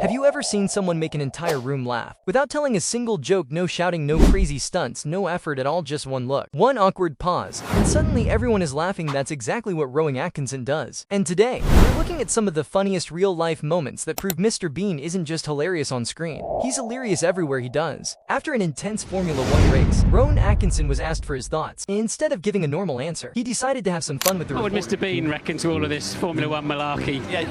Have you ever seen someone make an entire room laugh? Without telling a single joke, no shouting, no crazy stunts, no effort at all, just one look, one awkward pause, and suddenly everyone is laughing. That's exactly what Rowan Atkinson does. And today, we're looking at some of the funniest real-life moments that prove Mr. Bean isn't just hilarious on screen. He's hilarious everywhere he does. After an intense Formula 1 race, Rowan Atkinson was asked for his thoughts. Instead of giving a normal answer, he decided to have some fun with the What report. would Mr. Bean reckon to all of this Formula 1 malarkey? Yeah.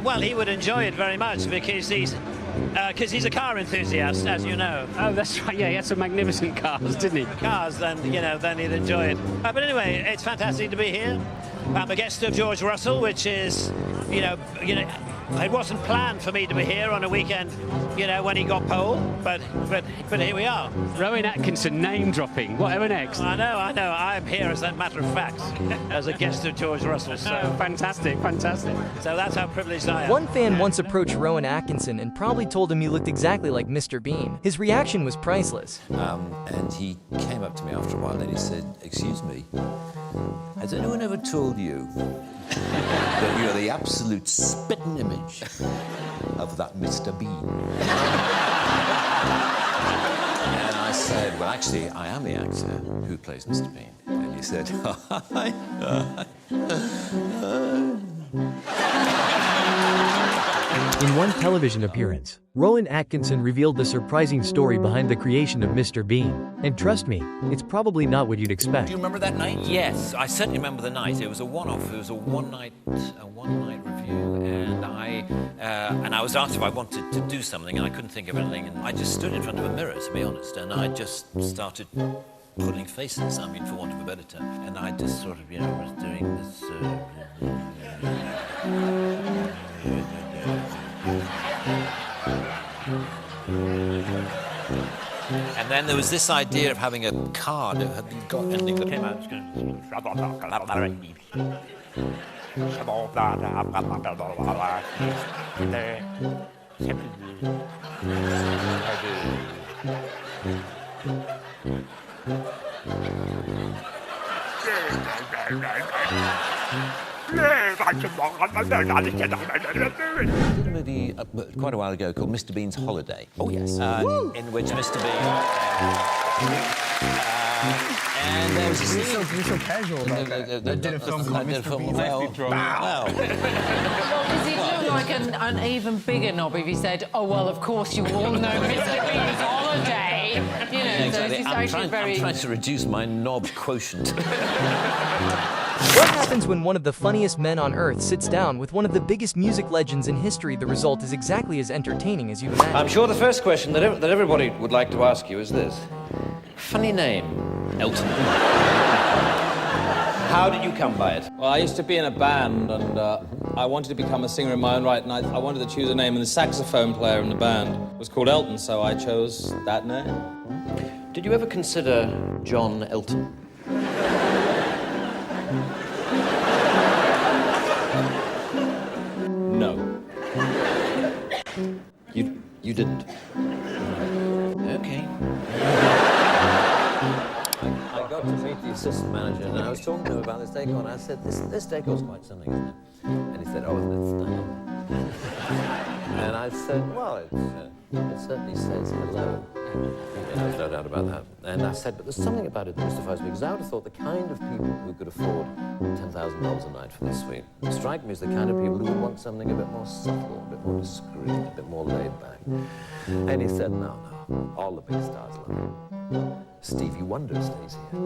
Well, he would enjoy it very much because he's a car enthusiast, as you know. Oh, that's right. Yeah, he had some magnificent cars, didn't he? Cars, then he'd enjoy it. But anyway, it's fantastic to be here. I'm a guest of George Russell, which is, it wasn't planned for me to be here on a weekend, when he got pole, but here we are. Rowan Atkinson name dropping. Whatever next? I know. I'm here as a matter of fact, as a guest of George Russell. So. Oh, fantastic. So that's how privileged I am. One fan once approached Rowan Atkinson and probably told him he looked exactly like Mr. Bean. His reaction was priceless. And he came up to me after a while and he said, "Excuse me, has anyone ever told you that you're the absolute spitting image of that Mr. Bean?" And I said, "Well, actually, I am the actor who plays Mr. Bean." And he said, In one television appearance, Rowan Atkinson revealed the surprising story behind the creation of Mr. Bean. And trust me, it's probably not what you'd expect. Do you remember that night? Yes, I certainly remember the night. It was a one-off. It was a one-night review, and I was asked if I wanted to do something, and I couldn't think of anything. And I just stood in front of a mirror, to be honest, and I just started pulling faces. For want of a better term, and I just sort of, was doing this. And then there was this idea of having a card that had been got ending that came out. I did a movie quite a while ago called Mr. Bean's Holiday. Oh, yes. In which Mr. Bean... and there was a scene... You're so casual about that. I did a film called Mr. Bean's Well, does he look like an even bigger knob if he said, "Oh, well, of course you all know Mr. Bean's Holiday"? Exactly. So he's I'm trying to reduce my knob quotient. What happens when one of the funniest men on earth sits down with one of the biggest music legends in history? The result is exactly as entertaining as you imagine. I'm sure the first question that everybody would like to ask you is this. Funny name, Elton. How did you come by it? Well, I used to be in a band, and I wanted to become a singer in my own right, and I wanted to choose a name, and the saxophone player in the band was called Elton, so I chose that name. Did you ever consider John Elton? No. You didn't? Okay. I got to meet the assistant manager, and I was talking to him about this decor, and I said, this decor's quite something, isn't it? And he said, "Oh, isn't it stunning?" And I said, "Well, it certainly says hello." There's no doubt about that. And I said, "But there's something about it that mystifies me, because I would have thought the kind of people who could afford $10,000 a night for this suite strike me as the kind of people who would want something a bit more subtle, a bit more discreet, a bit more laid back." And he said, no, all the big stars love it. Stevie Wonder stays here.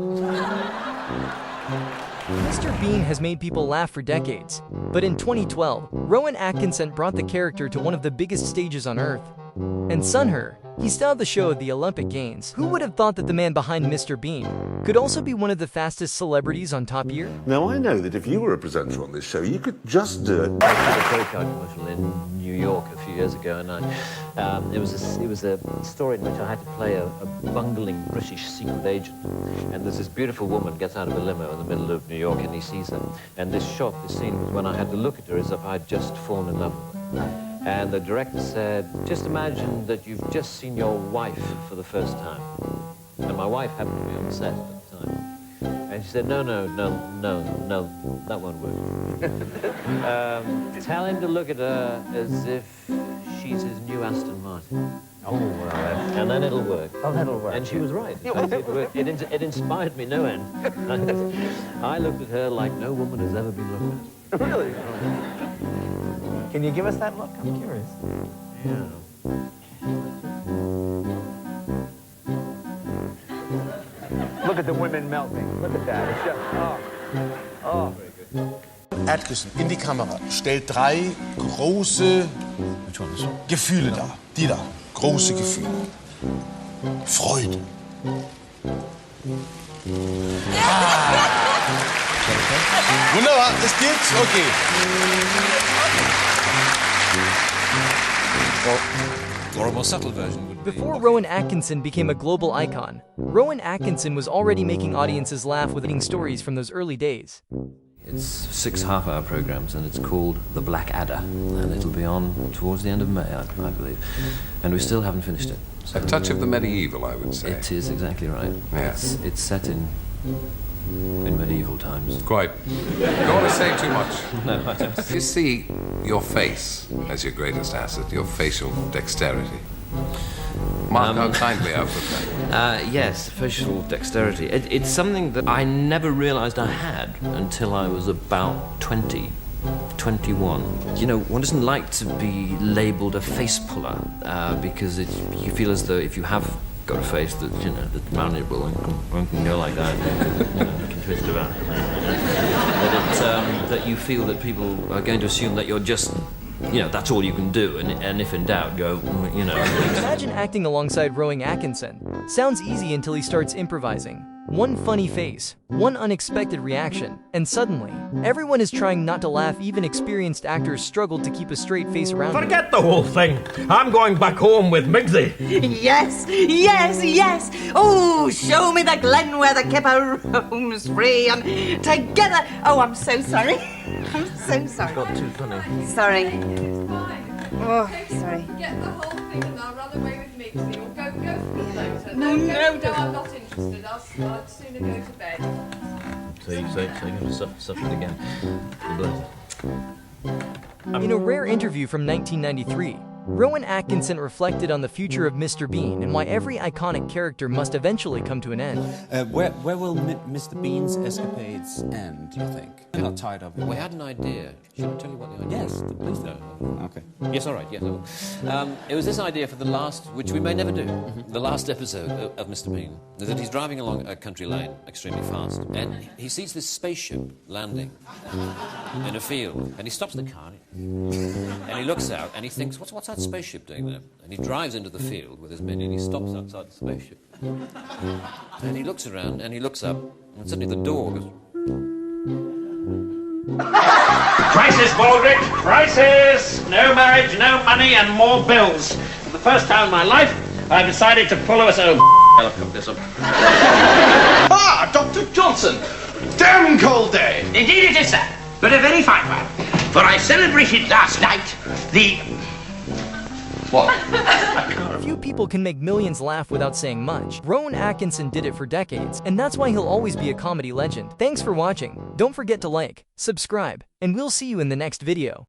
Mr. Bean has made people laugh for decades, but in 2012, Rowan Atkinson brought the character to one of the biggest stages on Earth. And Sunher, he styled the show at the Olympic Games. Who would have thought that the man behind Mr. Bean could also be one of the fastest celebrities on Top Gear? Now, I know that if you were a presenter on this show, you could just do it. I did a credit card commercial in New York a few years ago, and it was a story in which I had to play a bungling British secret agent. And there's this beautiful woman gets out of a limo in the middle of New York, and he sees her. And this scene was when I had to look at her as if I'd just fallen in love with her. And the director said, "Just imagine that you've just seen your wife for the first time." And my wife happened to be on set at the time. And And she said, no, that won't work. Tell him to look at her as if she's his new Aston Martin. Oh, well, And then it'll work. oh, that'll work. And she was right. It inspired me no end. I looked at her like no woman has ever been looked at. Really? Can you give us that look? I'm curious. Yeah. Look at the women melting. Look at that. It's just, oh. Atkinson, in die Kamera. Stellt 3 große Gefühle dar. Die da. Große Gefühle. Freude. Wunderbar, das gibt's. Okay. Or a more subtle version would be... Before Rowan Atkinson became a global icon, Rowan Atkinson was already making audiences laugh with stories from those early days. It's 6 half-hour programs, and it's called The Black Adder, and it'll be on towards the end of May, I believe. And we still haven't finished it. A touch of the medieval, I would say. It is exactly right. Yes. It's set in medieval times. Quite. Don't want to say too much. No, I don't. You see your face as your greatest asset, your facial dexterity. Mark how kindly I put that. Yes, facial dexterity. It's something that I never realized I had until I was about 20, 21. You know, one doesn't like to be labeled a face puller because you feel as though if you have got a face that, you know, that's manageable and one can go like that, you know, can twist about. That you feel that people are going to assume that you're just, you know, that's all you can do, and if in doubt, go, you know. Imagine acting alongside Rowan Atkinson. Sounds easy until he starts improvising. One funny face, one unexpected reaction, and suddenly, everyone is trying not to laugh. Even experienced actors struggle to keep a straight face around them. Forget the whole thing. I'm going back home with Migsy. Yes, yes, yes. Oh, show me the glen where the kipper roams free and together. Oh, I'm so sorry. I'm so sorry. Got too funny. Sorry. Oh, Okay, sorry. Get the whole thing and I'll run away with Migsy or go later. No, I'm not interested. I'd sooner go to bed. So you're going to suffer it again. In a rare interview from 1993, Rowan Atkinson reflected on the future of Mr. Bean and why every iconic character must eventually come to an end. Where will Mr. Bean's escapades end, do you think? You're not tired of it? We had an idea. Should I tell you what the idea Yes, was? please do. Okay. Yes, all right, yes, I will. It was this idea for the last, which we may never do, the last episode of Mr. Bean, is that he's driving along a country lane extremely fast, and he sees this spaceship landing in a field, and he stops the car, and he looks out, and he thinks, what's that spaceship doing there? And he drives into the field with his men, and he stops outside the spaceship. And he looks around, and he looks up, and suddenly the door goes... Crisis, Baldrick! Crisis! No marriage, no money, and more bills. For the first time in my life, I've decided to follow us home. I'll cook this up. Ah, Dr. Johnson! Damn cold day! Indeed it is, sir. But a very fine one. For I celebrated last night the... What? Few people can make millions laugh without saying much. Rowan Atkinson did it for decades, and that's why he'll always be a comedy legend. Thanks for watching. Don't forget to like, subscribe, and we'll see you in the next video.